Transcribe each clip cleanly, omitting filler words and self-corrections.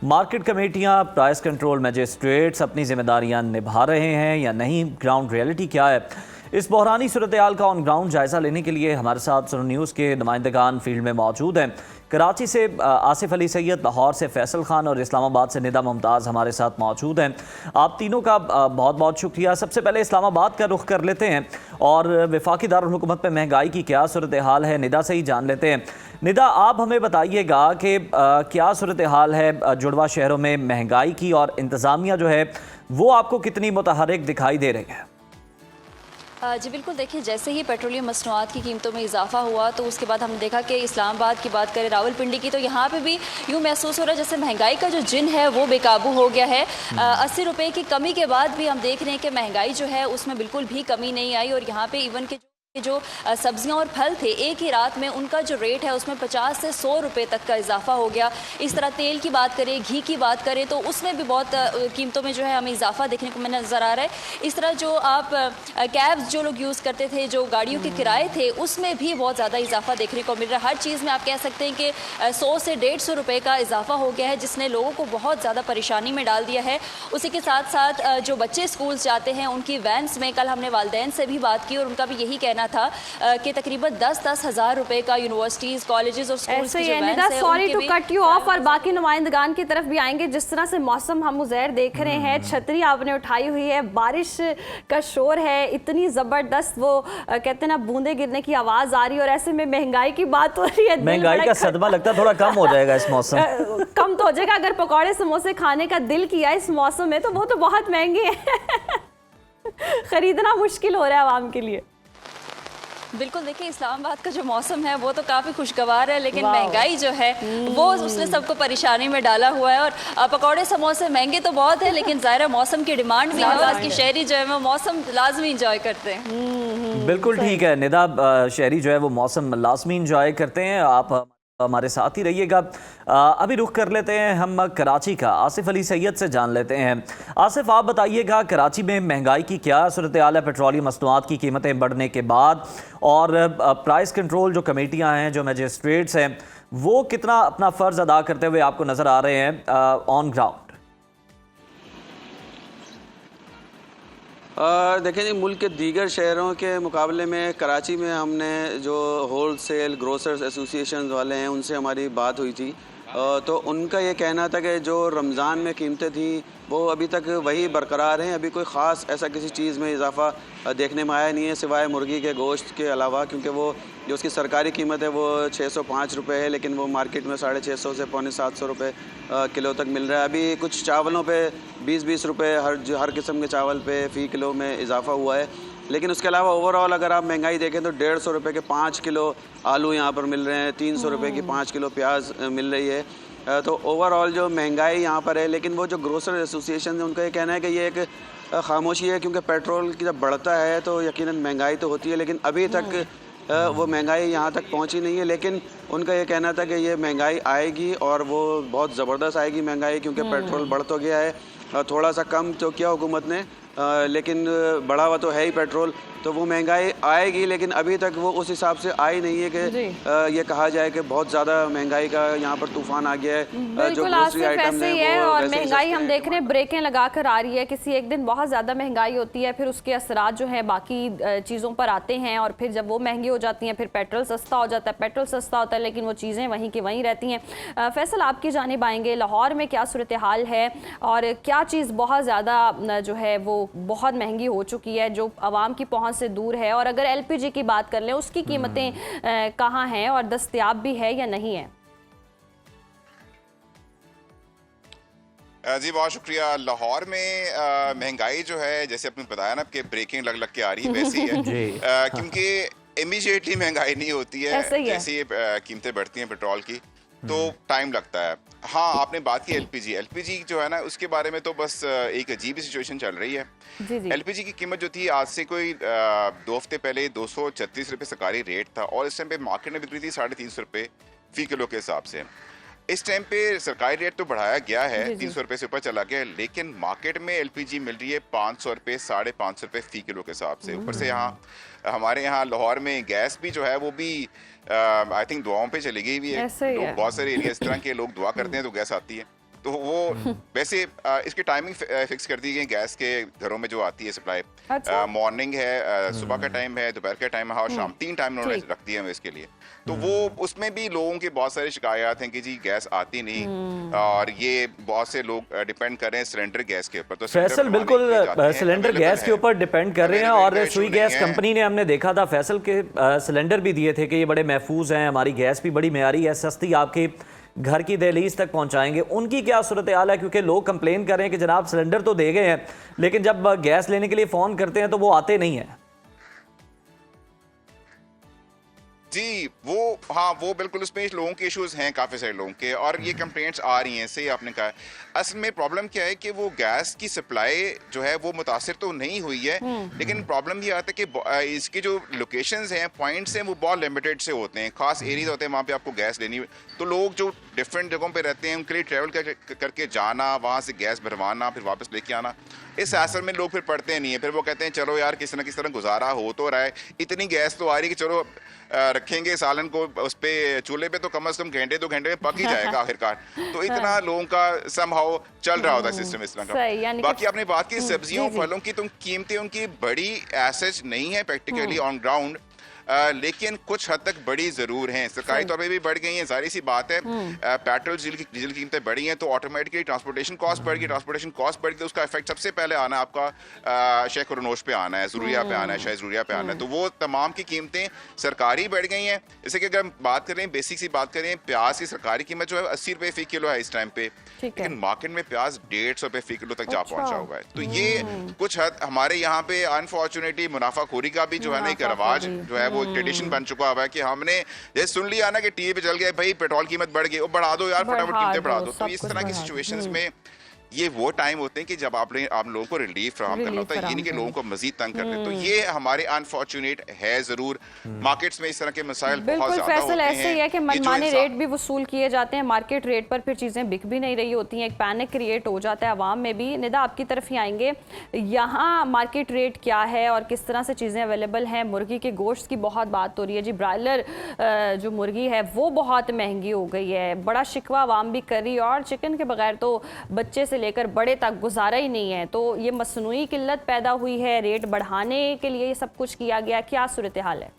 Market कमेटियां, price control magistrates अपनी जिम्मेदारियां निभा रहे हैं या नहीं, ग्राउंड रियलिटी क्या है, इस बहरानी सूरत हाल का ऑन ग्राउंड जायजा लेने के लिए हमारे साथ सुनो न्यूज़ के नुमाइंदगान फील्ड में मौजूद हैं। कराची से आसिफ अली सैयद, लाहौर से फैसल खान और इस्लामाबाद से निदा मुमताज़ हमारे साथ मौजूद हैं। आप तीनों का बहुत बहुत शुक्रिया। सबसे पहले इस्लामाबाद का रुख कर लेते हैं और वफाकी दारुल हुकूमत में महंगाई की क्या सूरत हाल है, निदा से ही जान लेते हैं। निदा, आप हमें बताइएगा कि क्या सूरत हाल है जुड़वा शहरों में महंगाई की, और इंतज़ामिया जो है वो आपको कितनी मुतहर्रिक दिखाई दे रही है? जी बिल्कुल, देखिए जैसे ही पेट्रोलियम मसनूआत की कीमतों में इजाफा हुआ तो उसके बाद हमने देखा कि इस्लामाबाद की बात करें, रावलपिंडी की, तो यहाँ पे भी यूँ महसूस हो रहा है जैसे महंगाई का जो जिन है वो बेकाबू हो गया है। 80 रुपये की कमी के बाद भी हम देख रहे हैं कि महंगाई जो है उसमें बिल्कुल भी कमी नहीं आई। और यहाँ पे इवन के जो सब्जियां और फल थे, एक ही रात में उनका जो रेट है उसमें 50 से 100 रुपये तक का इजाफा हो गया। इस तरह तेल की बात करें, घी की बात करें तो उसमें भी बहुत कीमतों में जो है हमें इजाफा देखने को नज़र आ रहा है। इस तरह जो आप कैब्स जो लोग यूज़ करते थे, जो गाड़ियों के किराए थे, उसमें भी बहुत ज़्यादा इजाफा देखने को मिल रहा है। हर चीज़ में आप कह सकते हैं कि 100 से 150 रुपये का इजाफा हो गया है, जिसने लोगों को बहुत ज़्यादा परेशानी में डाल दिया है। उसी के साथ साथ जो बच्चे स्कूल जाते हैं उनकी वैन्स में कल हमने वालिदैन से भी बात की और उनका भी यही कहना था कि तकरीबन 10-10 हज़ार रुपए का यूनिवर्सिटीज, कॉलेजेस और स्कूल्स की जो वैन्स है, sorry to cut you off, और बाकी नुमाइंदगान की तरफ भी आएंगे। जिस तरह से मौसम हम उज़ैर देख रहे हैं, छतरी आपने उठाई हुई है, बारिश का शोर है, इतनी ज़बरदस्त वो कहते हैं ना बूंदे गिरने की आवाज़ आ रही है, और ऐसे में महंगाई की बात हो रही है। महंगाई का सदमा लगता है थोड़ा कम हो जाएगा इस मौसम कम तो हो जाएगा। अगर पकौड़े समोसे खाने का दिल किया इस मौसम में तो वो तो बहुत महंगे हैं खरीदना मुश्किल हो रहा है आवाम के लिए। बिल्कुल, देखिए इस्लामाबाद का जो मौसम है वो तो काफ़ी खुशगवार है, लेकिन महंगाई जो है वो उसने सबको परेशानी में डाला हुआ है। और पकौड़े समोसे महंगे तो बहुत है, लेकिन ज़ाहिर मौसम की डिमांड भी है कि शहरी जो है वो मौसम लाजमी इंजॉय करते हैं। बिल्कुल ठीक है निदा, शहरी जो है वो मौसम लाजमी इंजॉय करते हैं। आप हमारे साथ ही रहिएगा। अभी रुख कर लेते हैं हम कराची का, आसिफ अली सैयद से जान लेते हैं। आसिफ, आप बताइएगा कराची में महंगाई की क्या सूरत हाल है पेट्रोलियम मसनूआत की कीमतें बढ़ने के बाद, और प्राइस कंट्रोल जो कमेटियां हैं, जो मजिस्ट्रेट्स हैं, वो कितना अपना फ़र्ज़ अदा करते हुए आपको नज़र आ रहे हैं ऑन ग्राउंड? देखें जी, मुल्क के दीगर शहरों के मुकाबले में कराची में हमने जो होल सेल ग्रोसर्स एसोसिएशन वाले हैं उनसे हमारी बात हुई थी, तो उनका ये कहना था कि जो रमज़ान में कीमतें थी वो अभी तक वही बरकरार हैं। अभी कोई ख़ास ऐसा किसी चीज़ में इजाफ़ा देखने में आया नहीं है सिवाय मुर्गी के गोश्त के अलावा, क्योंकि वो जो उसकी सरकारी कीमत है वो 605 रुपये है, लेकिन वो मार्केट में 650 से पौने 700 रुपये किलो तक मिल रहा है। अभी कुछ चावलों पे 20-20 रुपये हर किस्म के चावल पे फ़ी किलो में इजाफ़ा हुआ है। लेकिन उसके अलावा ओवरऑल अगर आप महंगाई देखें तो 150 रुपये के 5 किलो आलू यहाँ पर मिल रहे हैं, 300 रुपये की 5 किलो प्याज मिल रही है। तो ओवरऑल जो महंगाई यहाँ पर है, लेकिन वो जो ग्रोसर एसोसिएशन है उनका ये कहना है कि ये एक खामोशी है, क्योंकि पेट्रोल की जब बढ़ता है तो यकीनन महंगाई तो होती है, लेकिन अभी तक वो महंगाई यहाँ तक पहुँची नहीं है। लेकिन उनका ये कहना था कि ये महंगाई आएगी और वो बहुत ज़बरदस्त आएगी महंगाई, क्योंकि पेट्रोल बढ़ तो गया है, थोड़ा सा कम तो किया हुकूमत ने, लेकिन बढ़ा हुआ तो है ही पेट्रोल, तो वो महंगाई आएगी, लेकिन अभी तक वो उस हिसाब से आई नहीं है कि ये कहा जाए कि बहुत ज़्यादा महंगाई का यहाँ पर तूफान आ गया है। जो ग्रोसरी आइटम है और महंगाई हम देख रहे हैं ब्रेकें लगा कर आ रही है। किसी एक दिन बहुत ज़्यादा महंगाई होती है, फिर उसके असरात जो है बाकी चीज़ों पर आते हैं, और फिर जब वो महंगी हो जाती हैं फिर पेट्रोल सस्ता हो जाता है। पेट्रोल सस्ता होता है लेकिन वो चीज़ें वहीं की वहीं रहती हैं। फैसल, आपकी जानिब आएंगे, लाहौर में क्या सूरत हाल है और क्या चीज़ बहुत ज़्यादा जो है वो बहुत महंगी हो चुकी है, जो आवाम की पहुँच से दूर है, और अगर LPG की बात कर लें उसकी कीमतें कहाँ हैं और दस्तयाब भी है या नहीं है? जी बहुत शुक्रिया। लाहौर में महंगाई जो है जैसे आपने बताया ना कि ब्रेकिंग लग लग के आ रही है वैसी है क्योंकि इमीडिएटली महंगाई नहीं होती है, जैसे कीमतें बढ़ती हैं पेट्रोल की तो टाइम लगता है। हाँ, आपने बात की एलपीजी जो है ना उसके बारे में तो बस एक अजीब सिचुएशन चल रही है। एलपीजी की कीमत जो थी आज से कोई 2 हफ्ते पहले 236 रुपये सरकारी रेट था और इस टाइम पे मार्केट में बिक्री थी 350 रुपये फी किलो के हिसाब से। इस टाइम पे सरकारी रेट तो बढ़ाया गया है, 300 रुपये से ऊपर चला गया, लेकिन मार्केट में एलपीजी मिल रही है 500 रुपये 550 रुपये फी किलो के हिसाब से। ऊपर से यहाँ हमारे यहाँ लाहौर में गैस भी जो है वो भी आई थिंक दुआओं पे चली गई हुई है। बहुत सारे एरिया इस तरह के लोग दुआ करते हैं तो गैस आती है। तो वो वैसे इसकी टाइमिंग फिक्स कर दी गई गैस के घरों में जो आती है सप्लाई। अच्छा? मॉर्निंग है, सुबह का टाइम है, दोपहर का टाइम है और शाम, 3 टाइम उन्होंने रख दिए हैं इसके लिए। तो वो उसमें भी लोगों की बहुत सारी शिकायत हैं कि जी गैस आती नहीं, और ये बहुत से लोग डिपेंड कर रहे हैं सिलेंडर गैस के ऊपर। तो फैसल बिल्कुल सिलेंडर गैस के ऊपर डिपेंड कर रहे हैं, और सुई गैस कंपनी ने हमने देखा था फैसल के सिलेंडर भी दिए थे कि ये बड़े महफूज हैं, हमारी गैस भी बड़ी मेयारी है, सस्ती आपके घर की दहलीज तक पहुंचाएंगे। उनकी क्या सूरत हाल है? क्योंकि लोग कंप्लेन कर रहे हैं कि जनाब सिलेंडर तो दे गए हैं, लेकिन जब गैस लेने के लिए फ़ोन करते हैं तो वो आते नहीं हैं। जी वो बिल्कुल उसमें लोगों के इश्यूज हैं, काफ़ी सारे लोगों के, और ये कंप्लेंट्स आ रही हैं। सही आपने कहा। असल में प्रॉब्लम क्या है कि वो गैस की सप्लाई जो है वो मुतासिर तो नहीं हुई है, लेकिन प्रॉब्लम ये आता है कि इसकी जो लोकेशंस हैं, पॉइंट्स हैं, वो बहुत लिमिटेड से होते हैं, खास एरिया होते हैं वहाँ पे आपको गैस लेनी। तो लोग जो डिफरेंट जगहों पे रहते हैं उनके लिए ट्रैवल करके जाना, वहाँ से गैस भरवाना, फिर वापस लेके आना, इस हासिल में लोग फिर पढ़ते नहीं है। फिर वो कहते हैं चलो यार किसी न किसी तरह गुजारा हो तो रहा है, इतनी गैस तो आ रही है कि चलो रखेंगे सालन को उस पे चूल्हे पे तो कम से कम घंटे 2 घंटे में पक ही जाएगा आखिरकार। तो इतना लोगों का समहाउ चल रहा होता है सिस्टम इस तरह का। बाकी आपने बात की सब्जियों फलों की, तो कीमतें उनकी बड़ी एसेज नहीं है प्रैक्टिकली ऑन ग्राउंड, लेकिन कुछ हद तक बड़ी जरूर हैं। सरकारी तौर पे भी बढ़ गई हैं, जाहिर सी बात है। पेट्रोल डीजल की कीमतें बढ़ी हैं तो ऑटोमेटिकली ट्रांसपोर्टेशन कॉस्ट बढ़ गई, ट्रांसपोर्टेशन कॉस्ट बढ़ गई तो उसका इफेक्ट सबसे पहले आना है आपका शेख रनोश पे आना है, ज़रूरिया पे आना है, शायद ज़रूरिया पे आना है। तो वो तमाम की कीमतें सरकारी बढ़ गई हैं। जैसे कि अगर हम बात करें, बेसिक सी बात करें, प्याज की सरकारी कीमत जो है 80 रुपए फी किलो है इस टाइम पे, लेकिन मार्केट में प्याज 150 रुपए फी किलो तक जा पहुंचा हुआ है। तो ये कुछ हद हमारे यहाँ पे अनफॉर्चुनेटली मुनाफाखोरी का भी जो है ना एक रवाज जो है वो ट्रेडिशन बन चुका हुआ है कि हमने ये सुन लिया ना कि टीवी पे चल गया भाई पेट्रोल कीमत बढ़ गई, वो बढ़ा दो यार, फटाफट कीमतें बढ़ा दो। तो इस तरह की सिचुएशंस में ये वो टाइम होते हैं कि जब आप लोगों को रिलीफ फराहम करना होता है, ये नहीं कि लोगों को मजीद तंग कर दे। तो ये हमारे अनफॉर्चुनेट है जरूर। मार्केट्स में इस तरह के मसाइल बहुत ज्यादा होते हैं। ऐसे ही है कि मनमाने रेट भी वसूल किए जाते हैं मार्केट रेट पर, फिर चीज़ें बिक भी नहीं रही होती हैं, एक पैनिक क्रिएट हो जाता है आवाम में भी। निदा आपकी तरफ ही आएंगे, यहाँ मार्केट रेट क्या है और किस तरह से चीज़ें अवेलेबल हैं? मुर्गी के गोश्त की बहुत बात हो रही है जी, ब्रायलर जो मुर्गी है वो बहुत महंगी हो गई है, बड़ा शिकवा आवाम भी कर रही है, और चिकन के बगैर तो बच्चे से लेकर बड़े तक गुजारा ही नहीं है। तो ये मसनूई किल्लत पैदा हुई है, रेट बढ़ाने के लिए ये सब कुछ किया गया, क्या सूरत हाल है?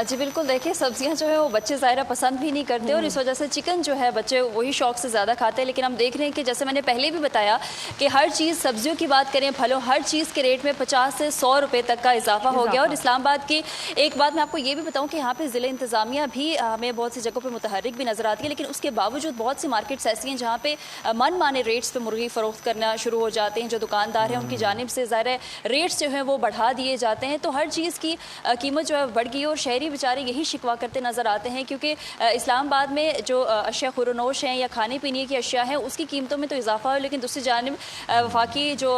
जी बिल्कुल, देखिए सब्जियां जो है वो बच्चे ज़ाहिर पसंद भी नहीं करते, और इस वजह से चिकन जो है बच्चे वही शौक से ज़्यादा खाते हैं। लेकिन हम देख रहे हैं कि जैसे मैंने पहले भी बताया कि हर चीज़, सब्जियों की बात करें, फलों, हर चीज़ के रेट में 50 से 100 रुपये तक का इजाफा हो गया। और इस्लामाबाद की एक बात मैं आपको ये भी बताऊँ कि यहाँ पर ज़िले इंतज़ामिया भी हमें बहुत सी जगहों पर मुतहर्रिक भी नज़र आती है, लेकिन उसके बावजूद बहुत सी मार्केट्स ऐसी हैं जहाँ पर मन माने रेट्स पर मुर्गी फ़रोख्त करना शुरू हो जाते हैं। जो दुकानदार हैं उनकी जानिब से ज़ाहिर रेट्स जो हैं वो बढ़ा दिए जाते हैं। तो हर चीज़ की कीमत जो है बढ़ गई, और शहरी बेचारे यही शिकवा करते नजर आते हैं, क्योंकि इस्लामाबाद में जो अशिया खुरनोश हैं या खाने पीने की अशिया हैं उसकी कीमतों में तो इजाफा हो, लेकिन दूसरी जानिब वफाकी जो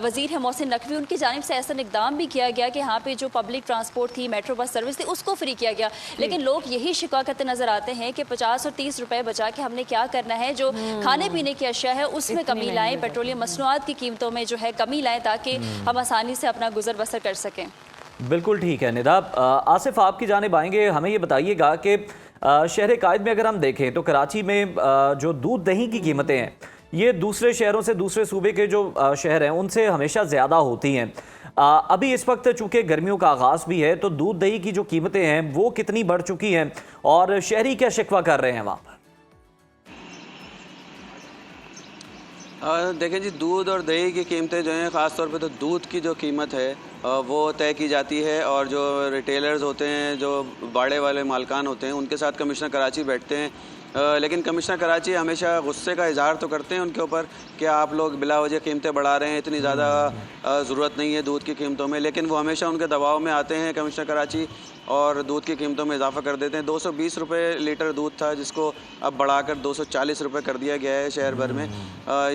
वजीर है मोहसिन नकवी, उनकी जानिब से ऐसा इकदाम भी किया गया कि यहाँ पे जो पब्लिक ट्रांसपोर्ट थी, मेट्रो बस सर्विस थी, उसको फ्री किया गया। लेकिन लोग यही शिकवा करते नजर आते हैं कि 50 और 30 रुपए बचा के हमने क्या करना है, जो खाने पीने की अशिया है उसमें कमी लाएं, पेट्रोलियम मसनूआत की कीमतों में जो है कमी लाएं, ताकि हम आसानी से अपना गुजर बसर कर सकें। बिल्कुल ठीक है निदा। आसिफ आपकी जानिब आएंगे, हमें ये बताइएगा कि शहर कायद में अगर हम देखें तो कराची में जो दूध दही की कीमतें हैं ये दूसरे शहरों से, दूसरे सूबे के जो शहर हैं उनसे हमेशा ज़्यादा होती हैं। अभी इस वक्त चूँकि गर्मियों का आगाज़ भी है तो दूध दही की जो कीमतें हैं वो कितनी बढ़ चुकी हैं और शहरी क्या शिकवा कर रहे हैं वहाँ पर? देखें जी, दूध और दही की कीमतें जो हैं, ख़ास तौर पे तो दूध की जो कीमत है वो तय की जाती है, और जो रिटेलर्स होते हैं, जो बाड़े वाले मालकान होते हैं, उनके साथ कमिश्नर कराची बैठते हैं। लेकिन कमिश्नर कराची हमेशा गुस्से का इजहार तो करते हैं उनके ऊपर कि आप लोग बिला वजह कीमतें बढ़ा रहे हैं, इतनी ज़्यादा ज़रूरत नहीं है दूध की कीमतों में। लेकिन वो हमेशा उनके दबाव में आते हैं कमिश्नर कराची और दूध की कीमतों में इजाफा कर देते हैं। 220 रुपये लीटर दूध था जिसको अब बढ़ाकर 240 रुपये कर दिया गया है शहर भर में,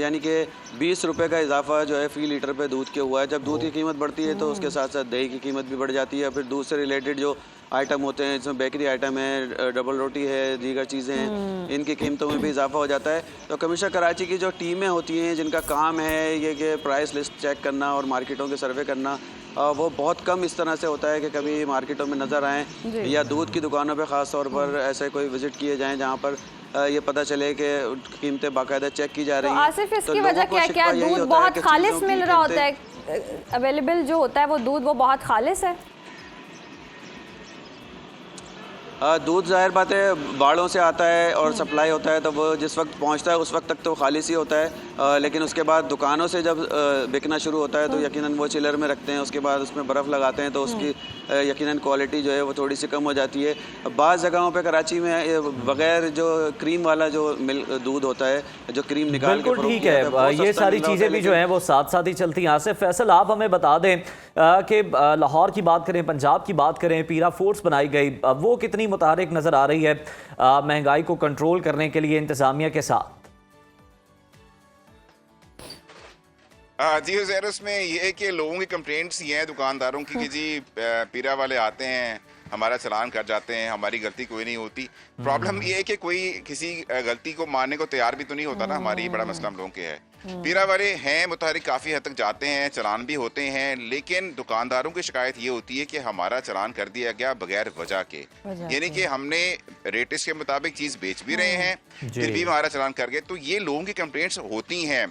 यानी कि 20 रुपये का इजाफा जो है फ़ी लीटर पे दूध के हुआ है। जब दूध की कीमत बढ़ती है तो उसके साथ साथ दही की कीमत भी बढ़ जाती है। फिर दूध से रिलेटेड जो आइटम होते हैं, जिसमें बेकरी आइटम है, डबल रोटी है, दीगर चीज़ें हैं, इनकी कीमतों में भी इजाफा हो जाता है। तो कमिश्नर कराची की जो टीमें होती हैं जिनका काम है ये कि प्राइस लिस्ट चेक करना और मार्केटों के सर्वे करना, वो बहुत कम इस तरह से होता है कि कभी मार्केटों में नज़र आएँ या दूध की दुकानों पे ख़ास तौर पर ऐसे कोई विज़िट किए जाएँ जहाँ पर ये पता चले कि कीमतें बाकायदा चेक की जा रही तो हैं। आसिफ, इसकी वजह क्या क्या? दूध बहुत खालिस मिल रहा होता है, अवेलेबल जो होता है वो दूध वो बहुत खालिस है। दूध ज़ाहिर बात है बाड़ों से आता है और सप्लाई होता है, तो वो जिस वक्त पहुंचता है उस वक्त तक तो खालिस ही होता है, लेकिन उसके बाद दुकानों से जब बिकना शुरू होता है तो यकीनन वो चिलर में रखते हैं, उसके बाद उसमें बर्फ़ लगाते हैं तो उसकी यकीनन क्वालिटी जो है वो थोड़ी सी कम हो जाती है। बाज़ जगहों पे कराची में बग़ैर जो क्रीम वाला जो दूध होता है, जो क्रीम निकाल के बिल्कुल ठीक है, ये सारी चीज़ें भी जो हैं वो साथ साथ ही चलती हैं। आसिफ फैसल, आप हमें बता दें कि लाहौर की बात करें, पंजाब की बात करें, पीरा फोर्स बनाई गई, वो कितनी मुतारिक नज़र आ रही है महंगाई को कंट्रोल करने के लिए इंतज़ामिया के साथ? जी उज़ैर, उसमें ये है कि लोगों की कंप्लेंट्स ये हैं दुकानदारों की कि जी पीरा वाले आते हैं, हमारा चलान कर जाते हैं, हमारी गलती कोई नहीं होती। प्रॉब्लम ये है कि कोई किसी गलती को मानने को तैयार भी तो नहीं होता ना, हमारी बड़ा मसला हम लोगों के है। पीरा वाले हैं मुतारिक, काफ़ी हद तक जाते हैं, चलान भी होते हैं, लेकिन दुकानदारों की शिकायत ये होती है कि हमारा चलान कर दिया गया बगैर वजह के, यानी कि हमने रेटिस के मुताबिक चीज़ बेच भी रहे हैं फिर भी हमारा चलान कर गए। तो ये लोगों की कंप्लेंट्स होती हैं,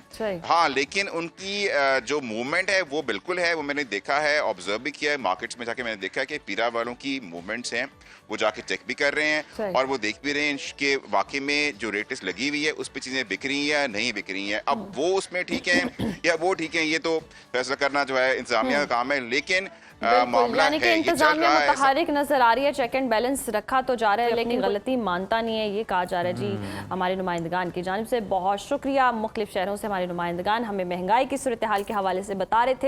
हाँ, लेकिन उनकी जो मूवमेंट है वो बिल्कुल है, वो मैंने देखा है, ऑब्जर्व भी किया है, मार्केट्स में जाके मैंने देखा है कि पीरा वालों की मूवमेंट्स हैं, वो जाके चेक भी कर रहे हैं और वो देख भी रहे हैं कि वाकई में जो रेटिस लगी हुई है उस पर चीज़ें बिक रही हैं या नहीं बिक रही हैं। अब वो उसमें ठीक है या वो ठीक है, ये तो फैसला करना जो है इंतजामिया का काम है, लेकिन मामला यानी कि इंतजामिया मुतहरिक नजर आ रही है, चेक एंड बैलेंस रखा तो जा रहा है लेकिन गलती मानता नहीं है, ये कहा जा रहा है। जी हमारे नुमाइंदगान की जानिब से बहुत शुक्रिया। मुख्तलिफ शहरों से हमारे नुमाइंदगान हमें महंगाई की सूरत हाल के हवाले से बता रहे थे।